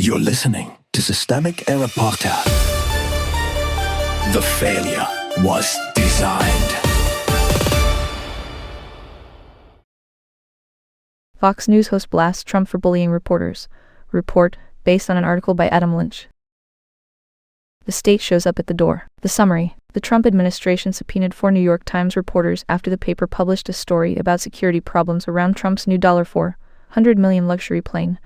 You're listening to Systemic Error Podcast. The failure was designed. Fox News host blasts Trump for bullying reporters. Report, based on an article by Adam Lynch. The state shows up at the door. The summary. The Trump administration subpoenaed 4 New York Times reporters after the paper published a story about security problems around Trump's new $400 million luxury plane,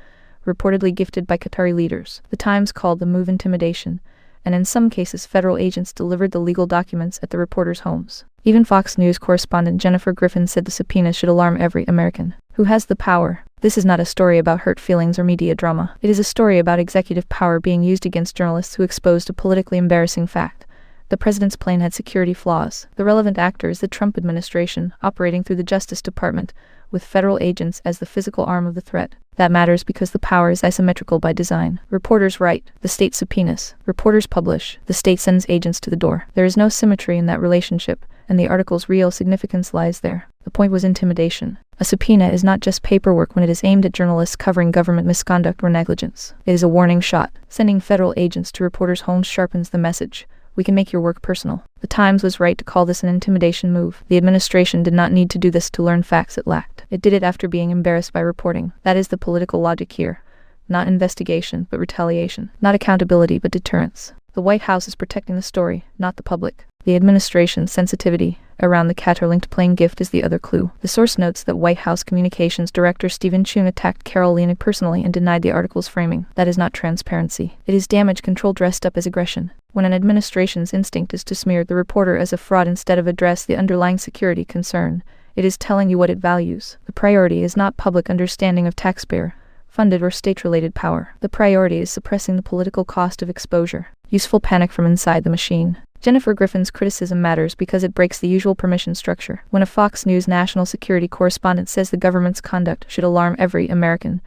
reportedly gifted by Qatari leaders. The Times called the move intimidation, and in some cases federal agents delivered the legal documents at the reporters' homes. Even Fox News correspondent Jennifer Griffin said the subpoena should alarm every American who has the power. This is not a story about hurt feelings or media drama. It is a story about executive power being used against journalists who exposed a politically embarrassing fact. The president's plane had security flaws. The relevant actor is the Trump administration, operating through the Justice Department, with federal agents as the physical arm of the threat. That matters because the power is asymmetrical by design. Reporters write, the state subpoenas. Reporters publish, the state sends agents to the door. There is no symmetry in that relationship, and the article's real significance lies there. The point was intimidation. A subpoena is not just paperwork when it is aimed at journalists covering government misconduct or negligence. It is a warning shot. Sending federal agents to reporters' homes sharpens the message. We can make your work personal. The Times was right to call this an intimidation move. The administration did not need to do this to learn facts it lacked. It did it after being embarrassed by reporting. That is the political logic here. Not investigation, but retaliation. Not accountability, but deterrence. The White House is protecting the story, not the public. The administration's sensitivity around the Qatar-linked plane gift is the other clue. The source notes that White House Communications Director Stephen Chung attacked Carol Leonnig personally and denied the article's framing. That is not transparency. It is damage control dressed up as aggression. When an administration's instinct is to smear the reporter as a fraud instead of address the underlying security concern, it is telling you what it values. The priority is not public understanding of taxpayer-funded or state-related power. The priority is suppressing the political cost of exposure. Useful panic from inside the machine. Jennifer Griffin's criticism matters because it breaks the usual permission structure. When a Fox News national security correspondent says the government's conduct should alarm every American,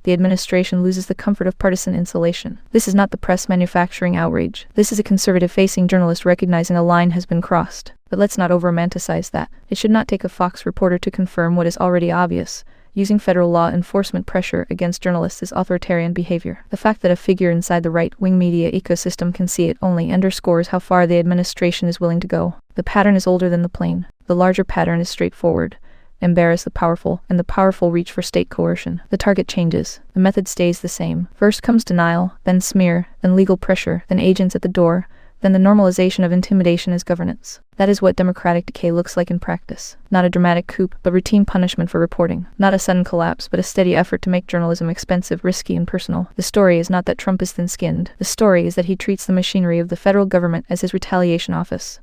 the administration loses the comfort of partisan insulation. This is not the press manufacturing outrage. This is a conservative-facing journalist recognizing a line has been crossed. But let's not over-romanticize that. It should not take a Fox reporter to confirm what is already obvious. Using federal law enforcement pressure against journalists is authoritarian behavior. The fact that a figure inside the right-wing media ecosystem can see it only underscores how far the administration is willing to go. The pattern is older than the plane. The larger pattern is straightforward. Embarrass the powerful, and the powerful reach for state coercion. The target changes. The method stays the same. First comes denial, then smear, then legal pressure, then agents at the door, then the normalization of intimidation as governance. That is what democratic decay looks like in practice. Not a dramatic coup, but routine punishment for reporting. Not a sudden collapse, but a steady effort to make journalism expensive, risky, and personal. The story is not that Trump is thin-skinned. The story is that he treats the machinery of the federal government as his retaliation office.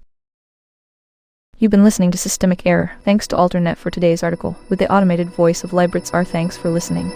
You've been listening to Systemic Error. Thanks to Alternet for today's article. With the automated voice of Leibritz R. Thanks for listening.